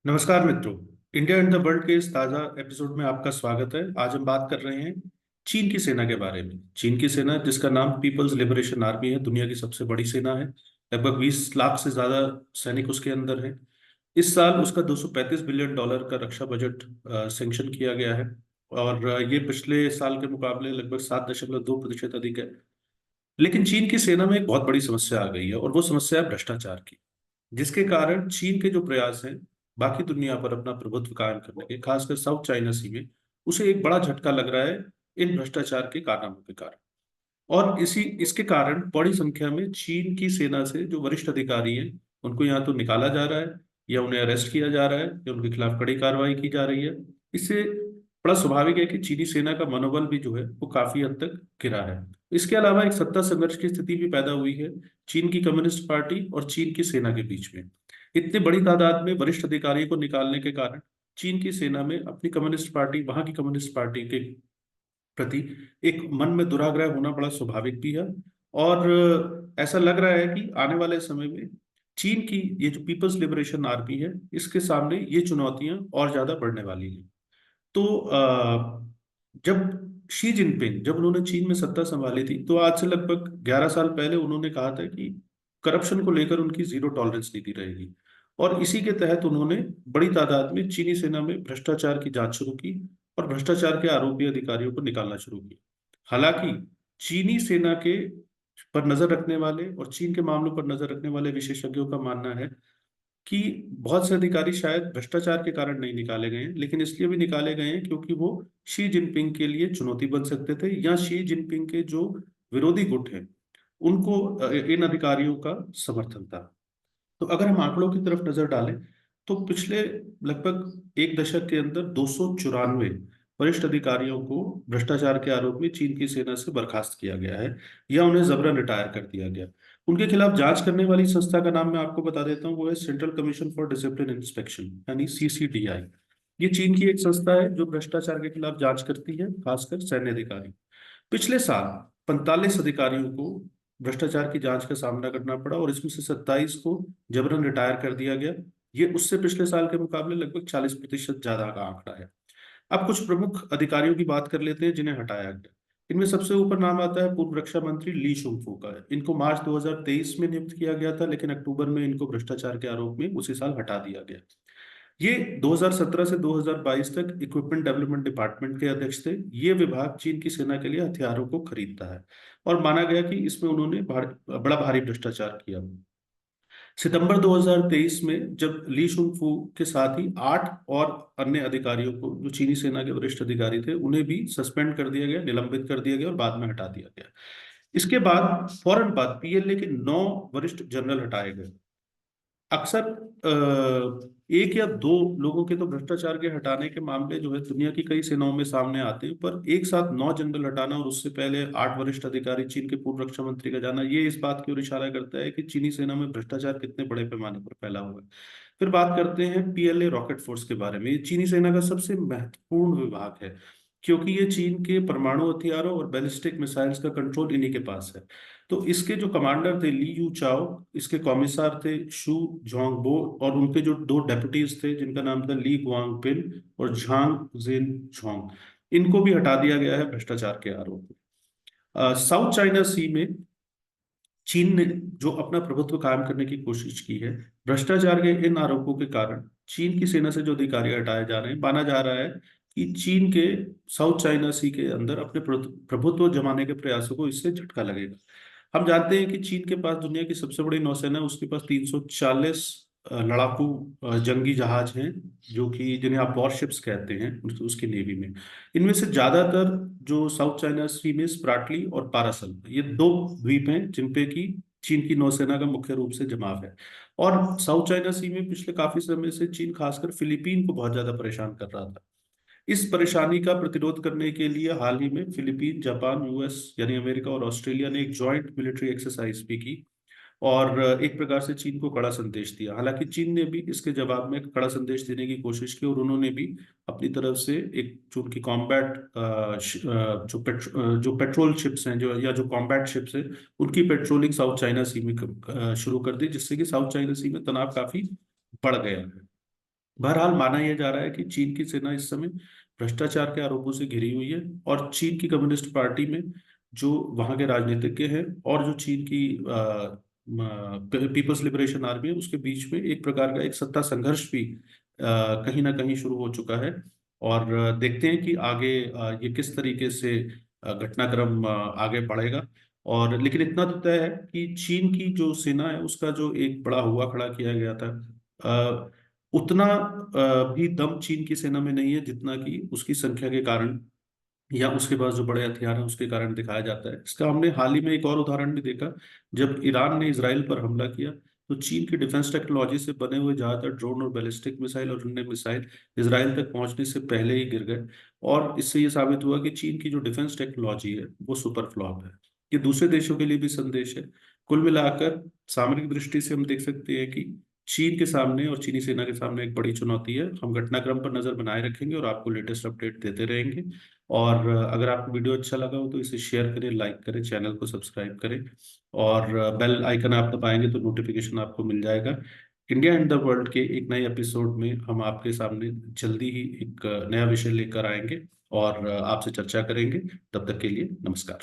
नमस्कार मित्रों। India and the world के इस ताजा एपिसोड में आपका स्वागत है। आज हम बात कर रहे हैं चीन की सेना के बारे में। चीन की सेना, जिसका नाम पीपल्स लिबरेशन आर्मी है, दुनिया की सबसे बड़ी सेना है। लगभग 20 लाख से ज्यादा सैनिक उसके अंदर है। इस साल उसका 235 बिलियन डॉलर का रक्षा बजट सैंक्शन किया गया है। और ये पिछले साल के मुकाबले लगभग 7.2% अधिक है। लेकिन चीन की सेना में एक बहुत बड़ी समस्या आ गई है, और वो समस्या है भ्रष्टाचार की। जिसके कारण चीन के जो प्रयास हैं बाकी दुनिया पर अपना प्रभुत्व कायम करने के, खासकर साउथ चाइना सी में, उसे एक बड़ा झटका लग रहा है इन भ्रष्टाचार के कारनामों के कारण। और इसी इसके कारण बड़ी संख्या में चीन की सेना से जो वरिष्ठ अधिकारी हैं, उनको या तो निकाला जा रहा है, या उन्हें अरेस्ट किया जा रहा है, या उनके खिलाफ कड़ी कार्रवाई की जा रही है। इससे बड़ा स्वाभाविक है कि चीनी सेना का मनोबल भी जो है वो काफी हद तक गिरा है। इसके अलावा एक सत्ता संघर्ष की स्थिति भी पैदा हुई है चीन की कम्युनिस्ट पार्टी और चीन की सेना के बीच में। इतनी बड़ी तादाद में वरिष्ठ अधिकारियों को निकालने के कारण चीन की सेना में अपनी कम्युनिस्ट पार्टी, वहां की कम्युनिस्ट पार्टी के प्रति एक मन में दुराग्रह होना बड़ा स्वाभाविक भी है। और ऐसा लग रहा है कि आने वाले समय में चीन की ये जो पीपल्स लिबरेशन आर्मी है, इसके सामने ये चुनौतियां और ज्यादा बढ़ने वाली हैं। तो जब शी जिनपिंग, जब उन्होंने चीन में सत्ता संभाली थी, तो आज से लगभग 11 साल पहले उन्होंने कहा था कि करप्शन को लेकर उनकी जीरो टॉलरेंस नीति रहेगी। और इसी के तहत उन्होंने बड़ी तादाद में चीनी सेना में भ्रष्टाचार की जांच शुरू की और भ्रष्टाचार के आरोपी अधिकारियों को निकालना शुरू किया। हालांकि चीनी सेना के पर नजर रखने वाले और चीन के मामलों पर नजर रखने वाले विशेषज्ञों का मानना है कि बहुत से अधिकारी शायद भ्रष्टाचार के कारण नहीं निकाले गए हैं, लेकिन इसलिए भी निकाले गए हैं क्योंकि वो शी जिनपिंग के लिए चुनौती बन सकते थे, या शी जिनपिंग के जो विरोधी गुट हैं उनको इन अधिकारियों का समर्थन था। तो अगर हम आंकड़ों की तरफ नजर डालें, तो पिछले लगभग एक दशक के अंदर 294 वरिष्ठ अधिकारियों को भ्रष्टाचार के आरोप में चीन की सेना से बर्खास्त किया गया है, या उन्हें जबरन रिटायर कर दिया गया। उनके खिलाफ जांच करने वाली संस्था का नाम मैं आपको बता देता हूँ, वो है central commission for discipline inspection, यानी सीसीडीआई। ये चीन की एक संस्था है जो भ्रष्टाचार के खिलाफ जांच करती है, खासकर सैन्य अधिकारी। पिछले साल 45 अधिकारियों को भ्रष्टाचार की जांच का सामना करना पड़ा, और इसमें से 27 को जबरन रिटायर कर दिया गया। ये उससे पिछले साल के मुकाबले लगभग 40% ज्यादा का आंकड़ा है। अब कुछ प्रमुख अधिकारियों की बात कर लेते हैं जिन्हें हटाया गया। इनमें सबसे ऊपर नाम आता है पूर्व रक्षा मंत्री ली शुंगफू का। इनको मार्च 2023 में नियुक्त किया गया था, लेकिन अक्टूबर में इनको भ्रष्टाचार के आरोप में उसी साल हटा दिया गया। ये 2017 से 2022 तक इक्विपमेंट डेवलपमेंट डिपार्टमेंट के अध्यक्ष थे। ये विभाग चीन की सेना के लिए हथियारों को खरीदता है, और माना गया कि इसमें उन्होंने बड़ा भारी भ्रष्टाचार किया। सितंबर 2023 में जब ली शुंगफू के साथ ही 8 और अन्य अधिकारियों को, जो चीनी सेना के वरिष्ठ अधिकारी थे, उन्हें भी सस्पेंड कर दिया गया, निलंबित कर दिया गया और बाद में हटा दिया गया। इसके बाद फौरन बाद पीएलए के 9 वरिष्ठ जनरल हटाए गए। अक्सर एक या दो लोगों के तो भ्रष्टाचार के हटाने के मामले जो है दुनिया की कई सेनाओं में सामने आते हैं, पर एक साथ 9 जनरल हटाना और उससे पहले 8 वरिष्ठ अधिकारी, चीन के पूर्व रक्षा मंत्री का जाना, ये इस बात की ओर इशारा करता है कि चीनी सेना में भ्रष्टाचार कितने बड़े पैमाने पर फैला हुआ है। फिर बात करते हैं पीएलए रॉकेट फोर्स के बारे में। ये चीनी सेना का सबसे महत्वपूर्ण विभाग है, क्योंकि ये चीन के परमाणु हथियारों और बैलिस्टिक मिसाइल्स का कंट्रोल इन्हीं के पास है। तो इसके जो कमांडर थे ली यू चाओ, इसके कॉमिसार थे शू जोंगबो, और उनके जो 2 डेप्यूटीज थे जिनका नाम था ली गुआंगपिन और झांग जिन झोंग, इनको भी हटा दिया गया है भ्रष्टाचार के आरोप में। साउथ चाइना सी में चीन ने जो अपना प्रभुत्व कायम करने की कोशिश की है, भ्रष्टाचार के इन आरोपों के कारण चीन की सेना से जो अधिकारी हटाए जा रहे हैं, माना जा रहा है कि चीन के साउथ चाइना सी के अंदर अपने प्रभुत्व जमाने के प्रयासों को इससे झटका लगेगा। हम जानते हैं कि चीन के पास दुनिया की सबसे बड़ी नौसेना है। उसके पास 340 लड़ाकू जंगी जहाज हैं, जो कि जिन्हें आप वॉरशिप्स कहते हैं, उसकी नेवी में। इनमें से ज्यादातर जो साउथ चाइना सी में स्प्राटली और पारासल, ये 2 द्वीप हैं जिनपे की चीन की नौसेना का मुख्य रूप से जमाव है। और साउथ चाइना सी में पिछले काफी समय से चीन खासकर फिलीपीन को बहुत ज्यादा परेशान कर रहा था। इस परेशानी का प्रतिरोध करने के लिए हाल ही में फिलीपीन, जापान, यूएस यानी अमेरिका और ऑस्ट्रेलिया ने एक जॉइंट मिलिट्री एक्सरसाइज भी की, और एक प्रकार से चीन को कड़ा संदेश दिया। हालांकि चीन ने भी इसके जवाब में कड़ा संदेश देने की कोशिश की, और उन्होंने भी अपनी तरफ से एक जो उनकी कॉम्बैट जो पेट्रोल शिप्स हैं, जो या जो कॉम्बैट शिप्स हैं, उनकी पेट्रोलिंग साउथ चाइना सी में शुरू कर दी, जिससे कि साउथ चाइना सी में तनाव काफी बढ़ गया है। बहरहाल माना यह जा रहा है कि चीन की सेना इस समय भ्रष्टाचार के आरोपों से घिरी हुई है, और चीन की कम्युनिस्ट पार्टी में जो वहां के राजनीतिज्ञ हैं और जो चीन की पीपल्स लिबरेशन आर्मी है, उसके बीच में एक प्रकार का एक सत्ता संघर्ष भी कहीं ना कहीं शुरू हो चुका है। और देखते हैं कि आगे ये किस तरीके से घटनाक्रम आगे बढ़ेगा। और लेकिन इतना तो तय है कि चीन की जो सेना है उसका जो एक बड़ा हुआ खड़ा किया गया था, उतना भी दम चीन की सेना में नहीं है जितना कि उसकी संख्या के कारण या उसके पास जो बड़े हथियार हैं उसके कारण दिखाया जाता है। इसका हमने हाल ही में एक और उदाहरण भी देखा, जब ईरान ने इसराइल पर हमला किया तो चीन की डिफेंस टेक्नोलॉजी से बने हुए ज्यादातर ड्रोन और बैलिस्टिक मिसाइल और अन्य मिसाइल इसराइल तक पहुंचने से पहले ही गिर गए। और इससे ये साबित हुआ कि चीन की जो डिफेंस टेक्नोलॉजी है वो सुपर फ्लॉप है। ये दूसरे देशों के लिए भी संदेश है। कुल मिलाकर सामरिक दृष्टि से हम देख सकते हैं कि चीन के सामने और चीनी सेना के सामने एक बड़ी चुनौती है। हम घटनाक्रम पर नजर बनाए रखेंगे और आपको लेटेस्ट अपडेट देते रहेंगे। और अगर आपको वीडियो अच्छा लगा हो तो इसे शेयर करें, लाइक करें, चैनल को सब्सक्राइब करें, और बेल आइकन आप दबाएंगे तो नोटिफिकेशन आपको मिल जाएगा। इंडिया एंड द वर्ल्ड के एक नए एपिसोड में हम आपके सामने जल्दी ही एक नया विषय लेकर आएंगे और आपसे चर्चा करेंगे। तब तक के लिए नमस्कार।